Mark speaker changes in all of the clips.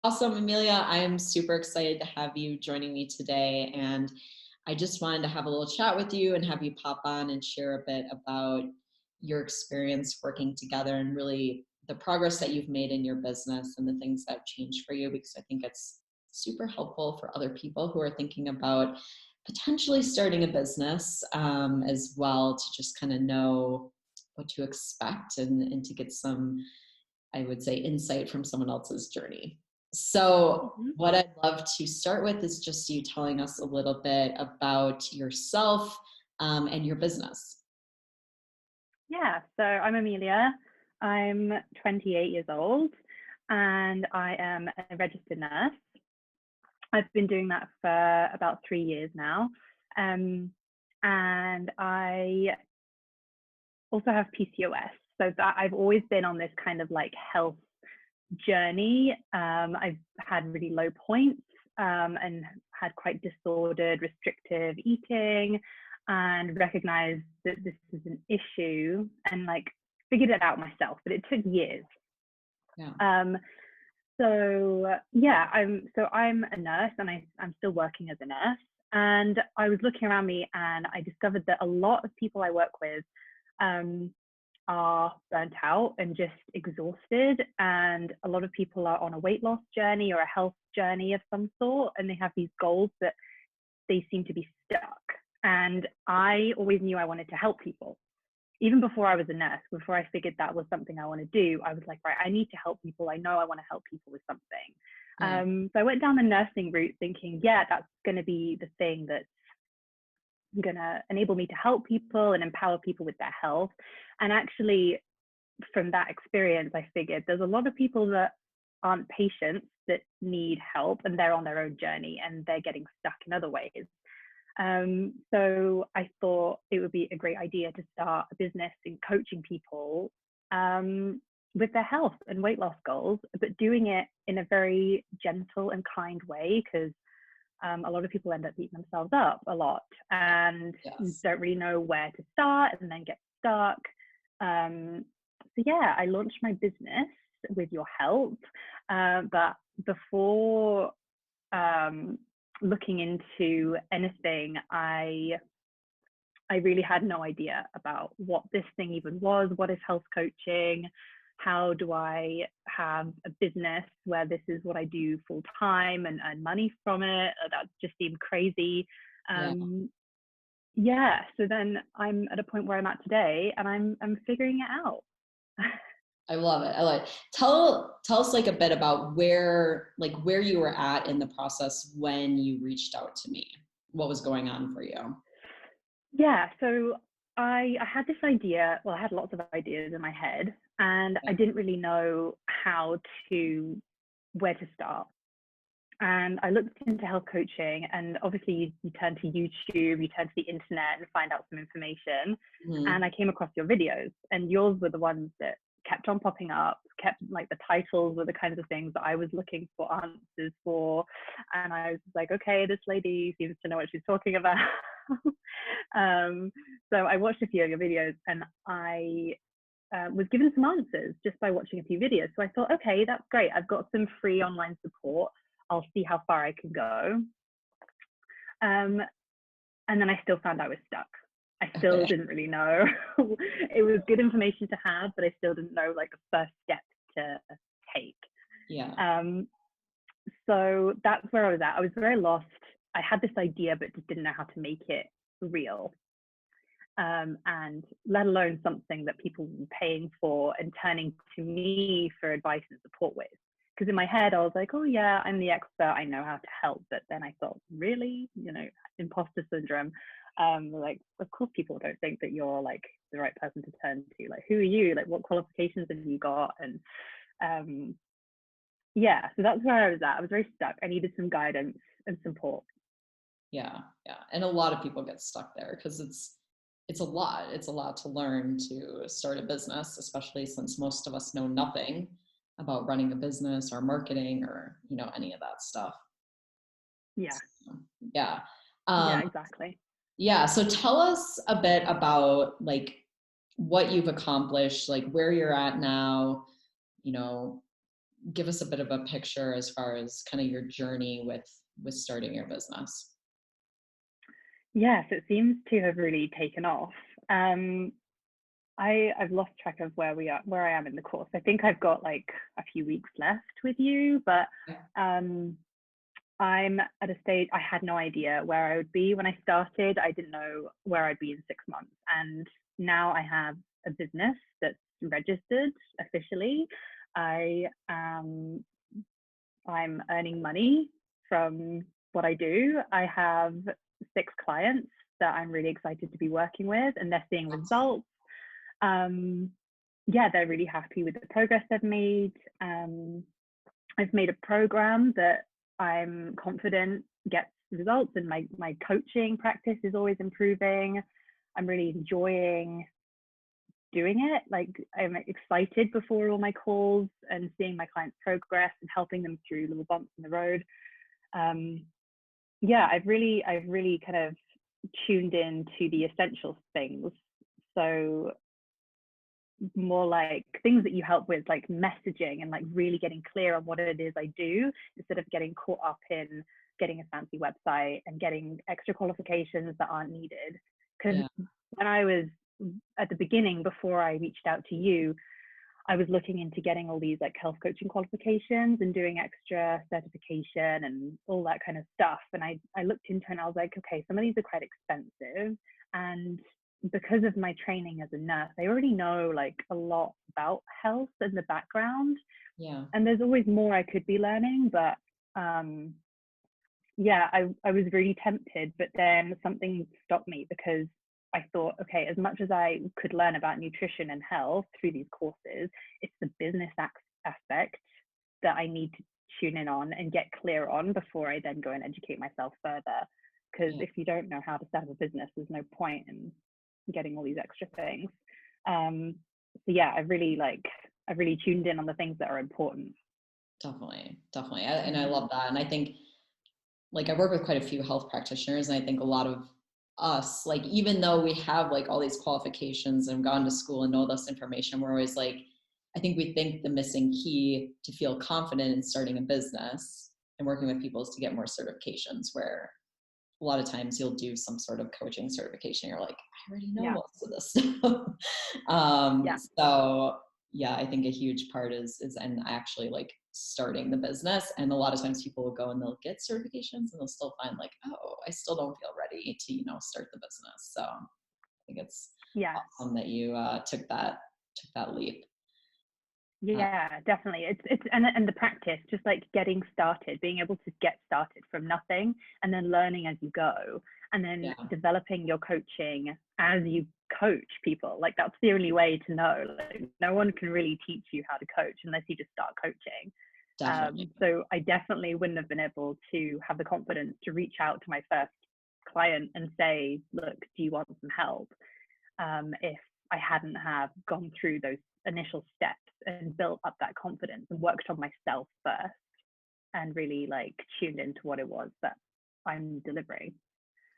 Speaker 1: Awesome, Amelia. I am super excited to have you joining me today. And I just wanted to have a little chat with you and have you pop on and share a bit about your experience working together and really the progress that you've made in your business and the things that have changed for you, because I think it's super helpful for other people who are thinking about potentially starting a business as well, to just kind of know what to expect and to get some, I would say, insight from someone else's journey. So
Speaker 2: Mhm.
Speaker 1: what I'd love to start with is just you telling us a little bit about yourself and your business.
Speaker 2: Yeah, so I'm Amelia. I'm 28 years old and I am a registered nurse. I've been doing that for about 3 years now. Um, and I also have PCOS. So that I've always been on this kind of like health journey. I've had really low points and had quite disordered, restrictive eating, and recognized that this is an issue and like figured it out myself, but it took years.
Speaker 1: Yeah.
Speaker 2: Um, so yeah, I'm a nurse and I'm still working as a nurse. And I was looking around me and I discovered that a lot of people I work with um, are burnt out and just exhausted. And a lot of people are on a weight loss journey or a health journey of some sort, and they have these goals that they seem to be stuck. And I always knew I wanted to help people. Even before I was a nurse, before I figured that was something I want to do, I was like, right, I need to help people. I know I want to help people with something.
Speaker 1: Yeah.
Speaker 2: So I went down the nursing route thinking, yeah, that's going to be the thing that's going to enable me to help people and empower people with their health. And actually, from that experience, I figured there's a lot of people that aren't patients that need help and they're on their own journey and they're getting stuck in other ways. So I thought it would be a great idea to start a business in coaching people with their health and weight loss goals, but doing it in a very gentle and kind way, because a lot of people end up beating themselves up a lot and
Speaker 1: Yes.
Speaker 2: don't really know where to start and then get stuck. So yeah, I launched my business with your help, but before looking into anything, I really had no idea about what this thing even was. What is health coaching? How do I have a business where this is what I do full time and earn money from it? That just seemed crazy.
Speaker 1: Yeah.
Speaker 2: Yeah, so then I'm at a point where I'm at today, and I'm figuring it out.
Speaker 1: I love it. I love it. Tell us like a bit about where you were at in the process when you reached out to me. What was going on for you?
Speaker 2: Yeah, so I had this idea. Well, I had lots of ideas in my head, and
Speaker 1: Yeah.
Speaker 2: I didn't really know where to start. And I looked into health coaching, and obviously you turn to YouTube, you turn to the internet and find out some information.
Speaker 1: Mhm.
Speaker 2: And I came across your videos, and yours were the ones that kept on popping up, kept like the titles were the kinds of things that I was looking for answers for. And I was like, okay, this lady seems to know what she's talking about. um, so I watched a few of your videos, and I was given some answers just by watching a few videos. So I thought, okay, that's great. I've got some free online support. I'll see how far I can go. Um, and then I still found I was stuck. I still
Speaker 1: Okay.
Speaker 2: didn't really know. It was good information to have, but I still didn't know like the first step to take.
Speaker 1: Yeah.
Speaker 2: Um, so that's where I was at. I was very lost. I had this idea, but just didn't know how to make it real. And let alone something that people were paying for and turning to me for advice and support with. Because in my head, I was like, oh, yeah, I'm the expert. I know how to help. But then I thought, really? Imposter syndrome. Like, of course, people don't think that you're like the right person to turn to. Like, who are you? Like, what qualifications have you got? And yeah, so that's where I was at. I was very stuck. I needed some guidance and support.
Speaker 1: Yeah. Yeah. And a lot of people get stuck there because it's a lot. It's a lot to learn to start a business, especially since most of us know nothing about running a business or marketing or, any of that stuff.
Speaker 2: Yeah,
Speaker 1: So, yeah.
Speaker 2: yeah,
Speaker 1: Um,
Speaker 2: exactly.
Speaker 1: yeah. So tell us a bit about what you've accomplished, like where you're at now, you know, give us a bit of a picture as far as kind of your journey with starting your business.
Speaker 2: Yes, it seems to have really taken off. Um, I've lost track of where I am in the course. I think I've got like a few weeks left with you, but um, I'm at a stage I had no idea where I would be when I started. I didn't know where I'd be in 6 months, and now I have a business that's registered officially. I I'm earning money from what I do. I have 6 clients that I'm really excited to be working with, and they're seeing results. Um, yeah, they're really happy with the progress they've made. I've made a program that I'm confident gets results, and my coaching practice is always improving. I'm really enjoying doing it. Like, I'm excited before all my calls and seeing my clients progress and helping them through little bumps in the road. Um, yeah, I've really kind of tuned in to the essential things. So more like things that you help with, like messaging and like really getting clear on what it is I do, instead of getting caught up in getting a fancy website and getting extra qualifications that aren't needed. Because
Speaker 1: Yeah.
Speaker 2: when I was at the beginning, before I reached out to you, I was looking into getting all these like health coaching qualifications and doing extra certification and all that kind of stuff. And I looked into it and I was like, okay, some of these are quite expensive. And because of my training as a nurse, I already know like a lot about health and the background.
Speaker 1: Yeah.
Speaker 2: And there's always more I could be learning. But um, yeah, I was really tempted, but then something stopped me because I thought, okay, as much as I could learn about nutrition and health through these courses, it's the business aspect that I need to tune in on and get clear on before I then go and educate myself further. Because
Speaker 1: Yeah.
Speaker 2: if you don't know how to set up a business, there's no point in getting all these extra things. Um, so yeah, I've really tuned in on the things that are important.
Speaker 1: Definitely. Definitely. And I love that. And I think, like, I work with quite a few health practitioners, and I think a lot of us, like, even though we have like all these qualifications and gone to school and know this information, we're always like, I think we think the missing key to feel confident in starting a business and working with people is to get more certifications, where a lot of times you'll do some sort of coaching certification. You're like, I already know
Speaker 2: Yeah,
Speaker 1: most of this stuff. um,
Speaker 2: yeah,
Speaker 1: so yeah, I think a huge part is and actually like starting the business. And a lot of times people will go and they'll get certifications and they'll still find like, oh, I still don't feel ready to, start the business. So I think it's
Speaker 2: yeah.
Speaker 1: awesome that you took that leap. Uh,
Speaker 2: Yeah, definitely. It's and the practice, just like getting started, being able to get started from nothing and then learning as you go, and then
Speaker 1: yeah,
Speaker 2: developing your coaching as you coach people. Like, that's the only way to know. Like, no one can really teach you how to coach unless you just start coaching.
Speaker 1: definitely.
Speaker 2: So I definitely wouldn't have been able to have the confidence to reach out to my first client and say, look, do you want some help? If I hadn't have gone through those initial steps and built up that confidence and worked on myself first and really like tuned into what it was that I'm delivering.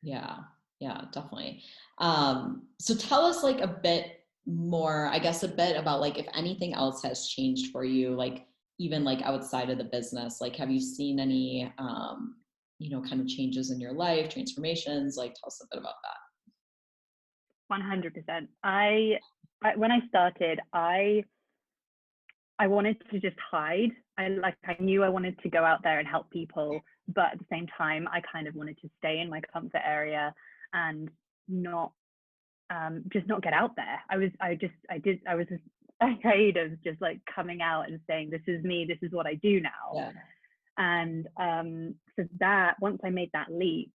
Speaker 1: Yeah, yeah, definitely. So tell us like a bit more, I guess a bit about like if anything else has changed for you, like even like outside of the business, like have you seen any kind of changes in your life, transformations? Like tell us a bit about that.
Speaker 2: 100%. I when I started, I wanted to just hide. I knew I wanted to go out there and help people, but at the same time, I kind of wanted to stay in my comfort area and not just not get out there. I was just afraid of just like coming out and saying, this is me, this is what I do now.
Speaker 1: Yeah.
Speaker 2: And so that once I made that leap,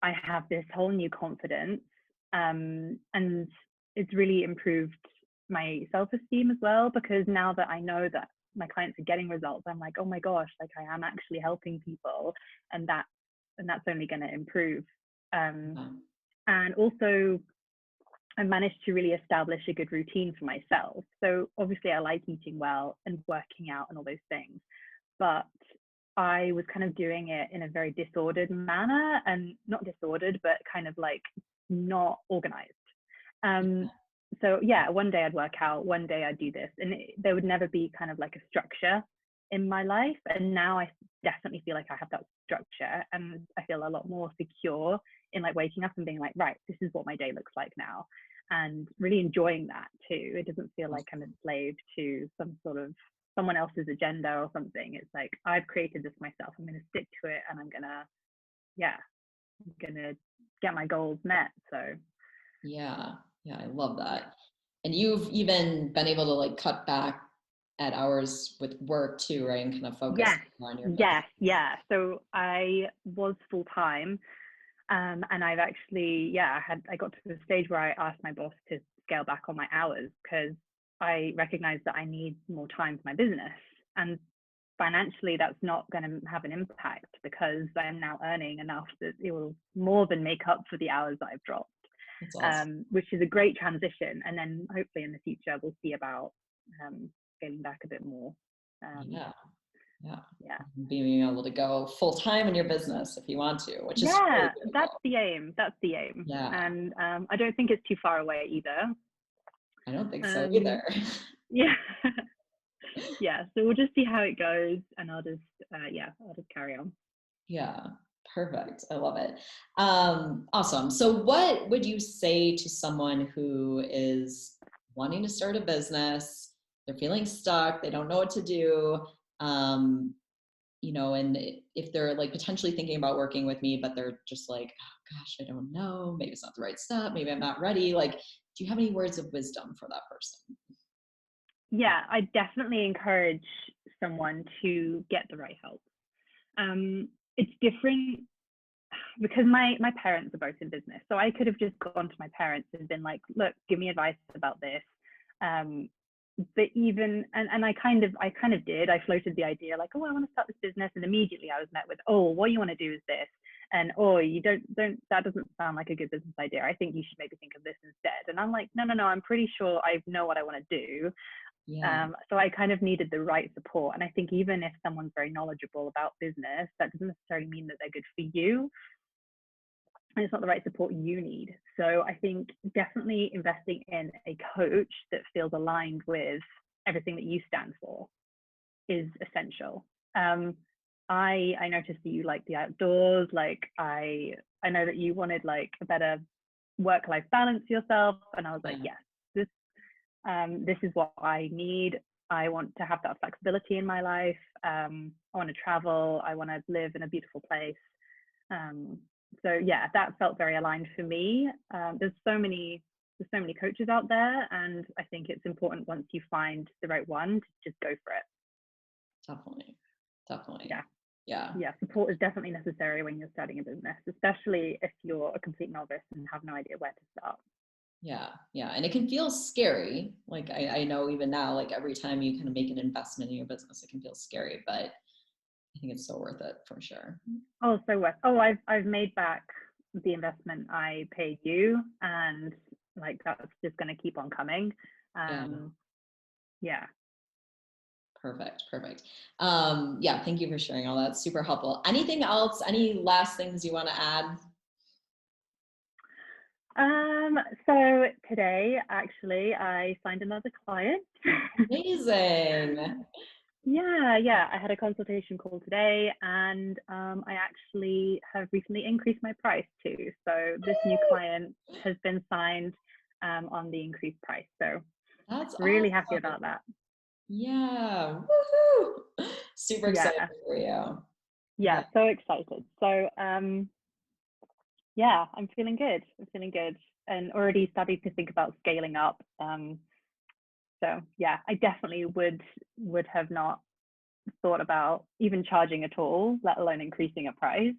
Speaker 2: I have this whole new confidence, and it's really improved my self-esteem as well, because now that I know that my clients are getting results, I'm like, oh my gosh, like I am actually helping people, and that's only going to improve. Um,
Speaker 1: Yeah.
Speaker 2: and also, I managed to really establish a good routine for myself. So obviously, I like eating well and working out and all those things, but I was kind of doing it in a very disordered manner, and not disordered, but kind of like not organized. Um, so yeah, one day I'd work out, one day I'd do this, and there would never be kind of like a structure in my life. And now I definitely feel like I have that structure, and I feel a lot more secure in like waking up and being like, right, this is what my day looks like now, and really enjoying that too. It doesn't feel like I'm a slave to some sort of someone else's agenda or something. It's like, I've created this myself, I'm going to stick to it, and I'm gonna get my goals met. So
Speaker 1: Yeah, I love that. And you've even been able to like cut back at hours with work too, right? And kind of focus
Speaker 2: yes,
Speaker 1: on your business.
Speaker 2: yeah. So I was full time, and I've actually, I got to the stage where I asked my boss to scale back on my hours, because I recognized that I need more time for my business. And financially, that's not going to have an impact, because I'm now earning enough that it will more than make up for the hours that I've dropped,
Speaker 1: That's awesome.
Speaker 2: which is a great transition. And then hopefully in the future, we'll see about scaling back a bit more.
Speaker 1: Yeah.
Speaker 2: Yeah.
Speaker 1: Being able to go full time in your business if you want to, which is really
Speaker 2: Yeah, that's
Speaker 1: beautiful.
Speaker 2: the aim. That's the aim.
Speaker 1: Yeah.
Speaker 2: And I don't think it's too far away either.
Speaker 1: I don't think so either.
Speaker 2: Yeah. Yeah. So we'll just see how it goes, and I'll just carry on.
Speaker 1: Yeah. Perfect. I love it. Awesome. So what would you say to someone who is wanting to start a business? They're feeling stuck. They don't know what to do. Um, and if they're like potentially thinking about working with me, but they're just like, oh gosh, I don't know. Maybe it's not the right step. Maybe I'm not ready. Like, do you have any words of wisdom for that person?
Speaker 2: Yeah, I definitely encourage someone to get the right help. It's different because my parents are both in business, so I could have just gone to my parents and been like, look, give me advice about this. But even and I kind of did. I floated the idea like, oh, I want to start this business, and immediately I was met with, oh, what you want to do is this, and oh, you don't that doesn't sound like a good business idea. I think you should maybe think of this instead. And I'm like, no, I'm pretty sure I know what I want to do.
Speaker 1: Yeah.
Speaker 2: So I kind of needed the right support. And I think even if someone's very knowledgeable about business, that doesn't necessarily mean that they're good for you. And it's not the right support you need. So I think definitely investing in a coach that feels aligned with everything that you stand for is essential. I noticed that you like the outdoors. Like I know that you wanted like a better work-life balance for yourself. And I was like, yes, this is what I need. I want to have that flexibility in my life. I want to travel. I want to live in a beautiful place. So yeah, that felt very aligned for me. There's so many coaches out there, and I think it's important once you find the right one to just go for it.
Speaker 1: Definitely.
Speaker 2: Yeah, support is definitely necessary when you're starting a business, especially if you're a complete novice and have no idea where to start.
Speaker 1: Yeah. And it can feel scary. Like I know even now, like every time you kind of make an investment in your business, it can feel scary, but I think it's so worth it for sure.
Speaker 2: Oh, so worth. Oh, I've made back the investment I paid you, and like that's just going to keep on coming. Yeah.
Speaker 1: Perfect. Thank you for sharing all that. Super helpful. Anything else? Any last things you want to add?
Speaker 2: So today, actually, I signed another client.
Speaker 1: Amazing.
Speaker 2: Yeah. I had a consultation call today, and I actually have recently increased my price too. So this new client has been signed on the increased price. So
Speaker 1: That's
Speaker 2: really
Speaker 1: awesome.
Speaker 2: happy about that.
Speaker 1: Yeah. Woohoo. Super excited for you.
Speaker 2: Yeah, so excited. So yeah, I'm feeling good. And already starting to think about scaling up. So yeah, I definitely would have not thought about even charging at all, let alone increasing a price.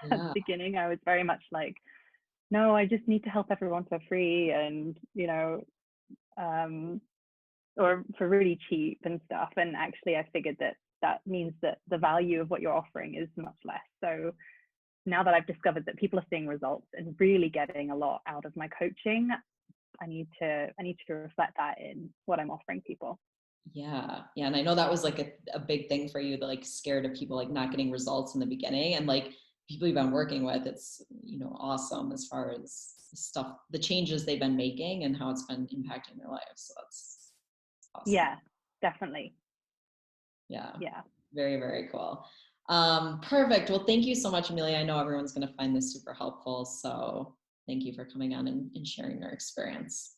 Speaker 2: At the beginning, I was very much like, no, I just need to help everyone for free, and or for really cheap and stuff. And actually, I figured that means that the value of what you're offering is much less. So now that I've discovered that people are seeing results and really getting a lot out of my coaching, I need to reflect that in what I'm offering people.
Speaker 1: Yeah. And I know that was like a big thing for you, like scared of people like not getting results in the beginning, and like people you've been working with, it's, awesome as far as the changes they've been making and how it's been impacting their lives. So that's awesome.
Speaker 2: Yeah, definitely.
Speaker 1: Yeah. Very, very cool. Perfect. Well, thank you so much, Amelia. I know everyone's going to find this super helpful. So thank you for coming on and sharing your experience.